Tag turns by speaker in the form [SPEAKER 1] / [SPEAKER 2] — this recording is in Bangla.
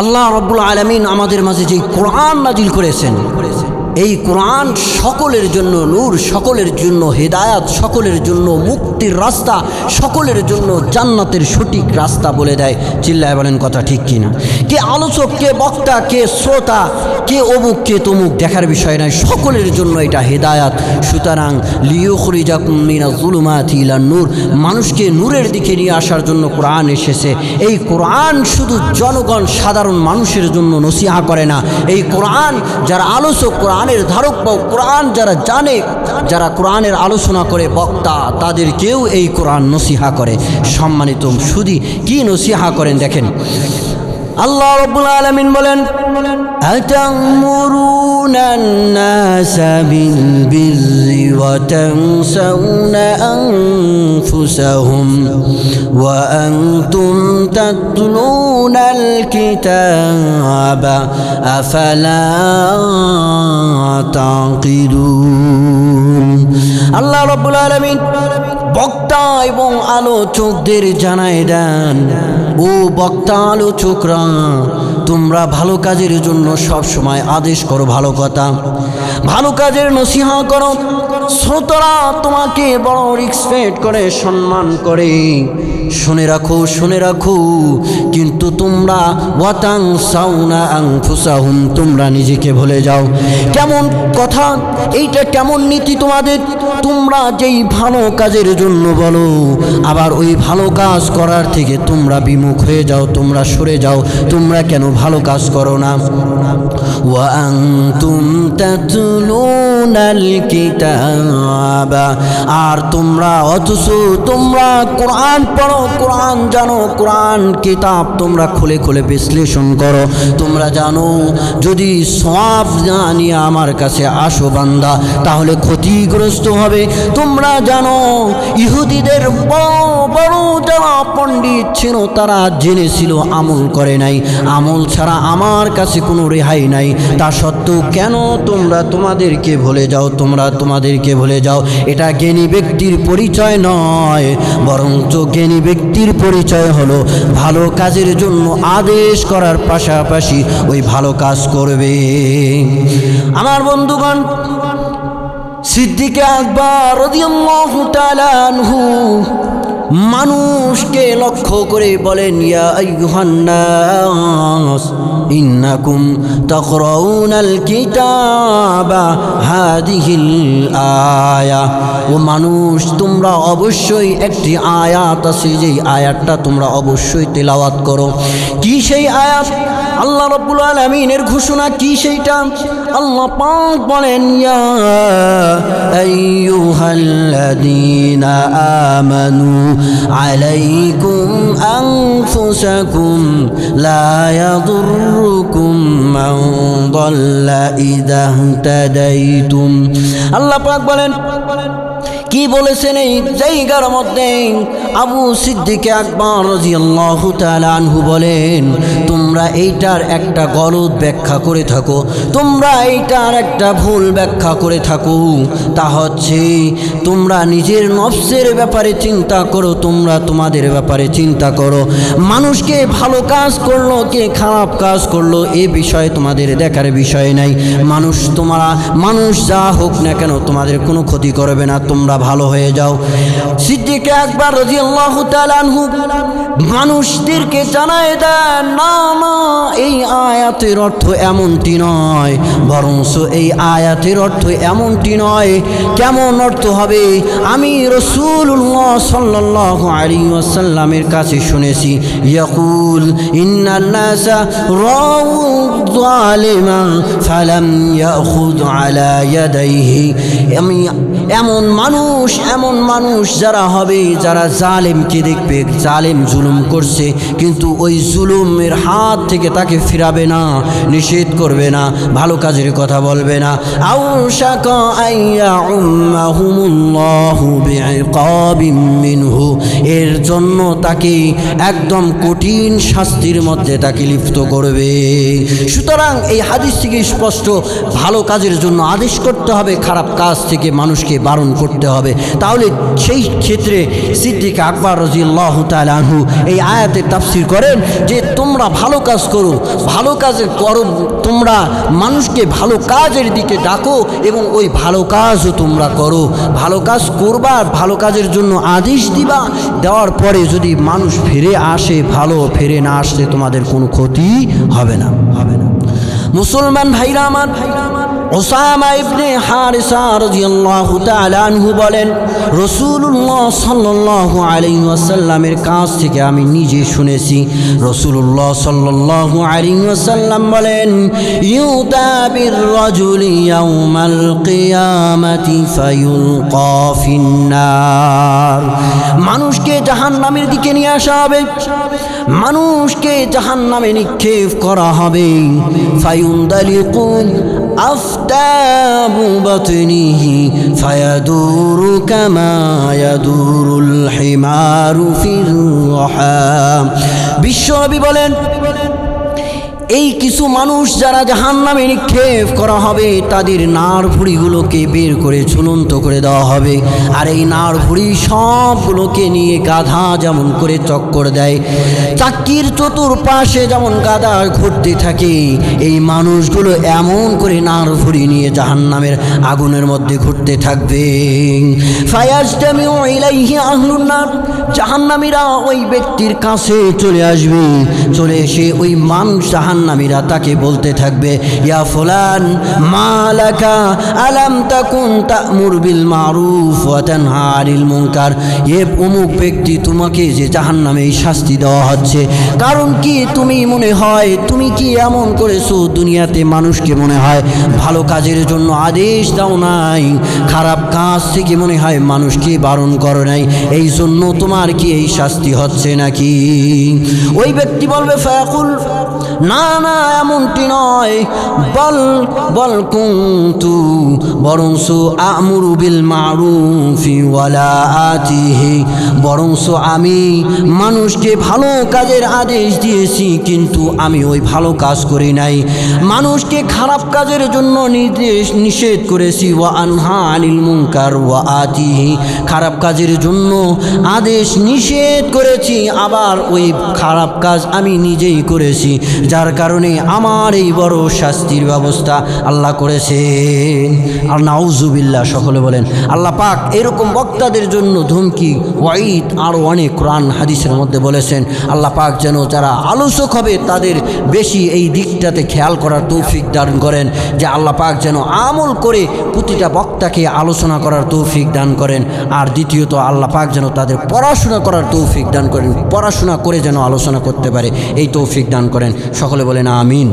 [SPEAKER 1] আল্লাহ রাব্বুল আলামিন আমাদের মাঝে যে কোরআন নাজিল করেছেন, এই কোরআন সকলের জন্য নূর, সকলের জন্য হেদায়াত, সকলের জন্য মুক্তির রাস্তা, সকলের জন্য জান্নাতের সঠিক রাস্তা বলে দেয়। চিল্লায় বলেন কথা ঠিক কিনা? কে আলোচক, কে বক্তা, কে শ্রোতা, কে অমুক, কে তমুক দেখার বিষয় নয়, সকলের জন্য এটা হেদায়াত। সুতরাং লিয়ুখরিজাকুম মিনাজ যুলুমাতি ইলান নূর, মানুষকে নূরের দিকে নিয়ে আসার জন্য কোরআন এসেছে। এই কোরআন শুধু জনগণ, সাধারণ মানুষের জন্য নসিহা করে না। এই কোরআন যারা আলোচক, কোরআনের ধারক বা কোরআন যারা জানে, যারা কোরআনের আলোচনা করে বক্তা, তাদেরকেও এই কোরআন নসিহা করে। সম্মানিত শুধু কি নসিহা করেন দেখেন, আল্লাহ রাব্বুল আলামিন বলেন, আতা'মুরুনান নাসা বিল বিররি ওয়া তানসাউনা আনফুসাহুম ওয়া আনতুম তাতলুনাল কিতাবা আফালা তাকিলুন। আল্লাহ রাব্বুল আলামিন বক্তা এবং আলোচকদের জানায় দেন, ও বক্তা আলোচকরা, তোমরা ভালো কাজের জন্য সব সময় আদেশ করো, ভালো কথা, ভালো কাজের নসিহা করো। শ্রোতারা তোমাকে বড় রেসপেক্ট করে, সম্মান করে। শুনে রাখো, শুনে রাখো, কিন্তু তোমরা ওয়াতানসাউনা আনফুসাহুম, তোমরা নিজেকে ভুলে যাও। কেমন কথা এইটা, কেমন নীতি তোমাদের? তোমরা যেই ভালো কাজের জন্য বলো, আবার ওই ভালো কাজ করার থেকে তোমরা বিমুখ হয়ে যাও, তোমরা সরে যাও। তোমরা কেন ভালো কাজ করো না? ওয়া আনতুম তাতলুনাল কিতাবা, আর তোমরা অথচ তোমরা কোরআন পড়ো, কোরআন জানো, কোরআন কিতাব তোমরা খুলে খুলে বিশ্লেষণ করো। তোমরা জানো যদি সওয়াব না নিয়ে আমার কাছে আসো বান্দা, তাহলে ক্ষতিগ্রস্ত হবে। তোমরা জানো ইহুদিদের বড় বড় যারা পণ্ডিত ছিল, তারা জেনেছিল, আমল করে নাই। আমল ছাড়া আমার কাছে কোনো রেহাই নাই। তা সত্ত্বেও কেন তোমরা তোমাদেরকে ভুলে যাও? তোমরা তোমাদেরকে ভুলে যাও। এটা জ্ঞানী ব্যক্তির পরিচয় নয়, বরঞ্চ জ্ঞানী ব্যক্তির পরিচয় হলো ভালো কাজের জন্য আদেশ করার পাশাপাশি ওই ভালো কাজ করবে। আমার বন্ধুগণ, সিদ্দিক আকবর রাদিয়াল্লাহু তাআলা আনহু মানুষকে লক্ষ্য করে বলেন, ইয়া আইয়ুহান নাস ইন্নাকুম তাকরাউনাল কিতাবা হাদিহিল আয়া। ও মানুষ, তোমরা অবশ্যই একটি আয়াত আছে, যেই আয়াতটা তোমরা অবশ্যই তেলাওয়াত করো। কি সেই আয়াত? আল্লাহ রাব্বুল আলামিনের ঘোষণা কি সেইটা? আল্লাহ পাক বলেন, ইয়া আইয়ুহাল্লাযীনা আমানু আলাইকুম আনফুসাকুম লা ইয়াদুররুকুম মান দাল্লা ইযা ইহতাদাইতুম। আল্লাহ পাক বলেন, কি বলেছেন এই জায়গার মধ্যে? আবু সিদ্দিক আকবর রাদিয়াল্লাহু তাআলা আনহু বলেন, তোমরা এইটার একটা গলদ ব্যাখ্যা করে থাকো, তোমরা এইটার একটা ভুল ব্যাখ্যা করে থাকো। তা হচ্ছে তোমরা নিজের নফসের ব্যাপারে চিন্তা করো, তোমরা তোমাদের ব্যাপারে চিন্তা করো। মানুষকে ভালো কাজ করলো, কে খারাপ কাজ করলো, এ বিষয়ে তোমাদের দেখার বিষয় নাই। মানুষ যা হোক না কেন তোমাদের কোনো ক্ষতি করবে না, তোমরা ভালো হয়ে যাও। সিদ্দিক আকবর রাদিয়াল্লাহু তাআলা আনহু মানুষদেরকে জানায় দেন, না না, এই আয়াতের অর্থ এমনটি নয়, বরঞ্চ এই আয়াতের অর্থ এমনটি নয়। কেমন অর্থ হবে? আমি রাসূলুল্লাহ সাল্লাল্লাহু আলাইহি ওয়াসাল্লামের কাছে শুনেছি, ইয়াকুল ইন্নান নাসা রাউ যালিমান ফালাম ইয়াখুদ আলা ইয়াদাইহি। এমন মানুষ যারা হবে, যারা জালেমকে দেখবে, জালেম জুলুম করছে, কিন্তু ওই জুলুমের হাত থেকে তাকে ফিরাবে না, নিষেধ করবে না, ভালো কাজের কথা বলবে না। আউশাকা আইয়া উম্মাহুমুল্লাহু বিইকাবিম মিনহু, এর জন্য তাকে একদম কঠিন শাস্তির মধ্যে তাকে লিপ্ত করবে। সুতরাং এই হাদিস থেকে স্পষ্ট, ভালো কাজের জন্য আদেশ করতে হবে, খারাপ কাজ থেকে মানুষকে মানুষকে বারণ করতে হবে। তাহলে সেই ক্ষেত্রে সিদ্দিক আকবর রাদিয়াল্লাহু তাআলা আনহু এই আয়াতের তাফসীর করেন যে তোমরা ভালো কাজ করো, ভালো কাজ করো, তোমরা মানুষকে ভালো কাজের দিকে ডাকো এবং ওই ভালো কাজও তোমরা করো। ভালো কাজ করবা, ভালো কাজের জন্য আদেশ দিবা, দেওয়ার পরে যদি মানুষ ফিরে আসে ভালো, ফিরে না আসলে তোমাদের কোনো ক্ষতি হবে না। মুসলমান ভাইরা আমার, উসামা ইবনে হারিসা রাদিয়াল্লাহু তাআলা আনহু বলেন, রাসূলুল্লাহ সাল্লাল্লাহু আলাইহি ওয়াসাল্লামের কাছ থেকে আমি নিজে শুনেছি, রাসূলুল্লাহ সাল্লাল্লাহু আলাইহি ওয়াসাল্লাম বলেন, ইউতা বির রাজুলি ইয়াউমাল কিয়ামাতি ফায়ুলকা ফিন্নার। মানুষকে জাহান্নামের দিকে নিয়ে আসা হবে, মানুষকে জাহান্নামে নিক্ষেপ করা হবে। ফায়ুনদালিকু আফতাবু বাতনিহি ফায়াদুরু কামা ইয়াদুরুল হিমারু ফির রাহাম। বিশ্বনবী বলেন, এই কিছু মানুষ যারা জাহান্নামে নিক্ষেপ করা হবে তাদের নাড় ভুঁড়িগুলোকে বের করে ঝুলন্ত করে দেওয়া হবে। আর এই নাড় ভুঁড়ি সবগুলোকে নিয়ে গাধা যেমন করে চক্কর দেয়, চাক্কির চতুর্পাশে যেমন গাধা ঘুরতে থাকে, এই মানুষগুলো এমন করে নাড় ভুঁড়ি নিয়ে জাহান্নামের আগুনের মধ্যে ঘুরতে থাকবে। ফায়াজতামিউ ইলাইহি আহলুন নার, জাহান্নামীরা ওই ব্যক্তির কাছে চলে আসবে, চলে এসে ওই মানুষ জাহান্নামীরা তাকে বলতে থাকবে, ইয়া ফুলান মালাকা আলাম তাকুন তা'মুর বিল মারুফ ওয়া তানহা আনিল মুনকার। এ অমুক ব্যক্তি, তোমাকে যে জাহান্নামে এই শাস্তি দেওয়া হচ্ছে কারণ কি? তুমি মনে হয়, তুমি কি এমন করেছো দুনিয়াতে মানুষকে মনে হয় ভালো কাজের জন্য আদেশ দাও নাই, খারাপ কাজ থেকে মনে হয় মানুষকে বারণ করো নাই, এই জন্য তোমার কি এই শাস্তি হচ্ছে নাকি? ওই ব্যক্তি বলবে, ফায়াকুল, না না এমনটি নয়, বল কুনতু, বরংস আমুরু বিল মারুফি ওয়ালা আতিহি, বরংস আমি মানুষকে ভালো কাজের আদেশ দিয়েছি কিন্তু আমি ওই ভালো কাজ করি নাই, মানুষকে খারাপ কাজের জন্য নিষেধ করেছি, ওয়া আনহা আনিল মুনকার ওয়া আতিহি, খারাপ কাজের জন্য আদেশ নিষেধ করেছি, আবার ওই খারাপ কাজ আমি নিজেই করেছি, যার কারণে আমার এই বড় শাস্তির ব্যবস্থা আল্লাহ করেছেন। আর নাউজুবিল্লাহ, সকলে বলেন আল্লাহ পাক এরকম বক্তাদের জন্য ধমকি, ওয়াইদ আরও অনেক কোরআন হাদিসের মধ্যে বলেছেন। আল্লাহ পাক যেন যারা আলোচক হবে তাদের বেশি এই দিকটাতে খেয়াল করার তৌফিক দান করেন, যে আল্লাহ পাক যেন আমল করে প্রতিটা বক্তাকে আলোচনা করার তৌফিক দান করেন। আর দ্বিতীয়ত আল্লাহ পাক যেন তাদের পড়াশোনা করার তৌফিক দান করেন, পড়াশোনা করে যেন আলোচনা করতে পারে এই তৌফিক দান করেন। সকলে বলেন আমিন।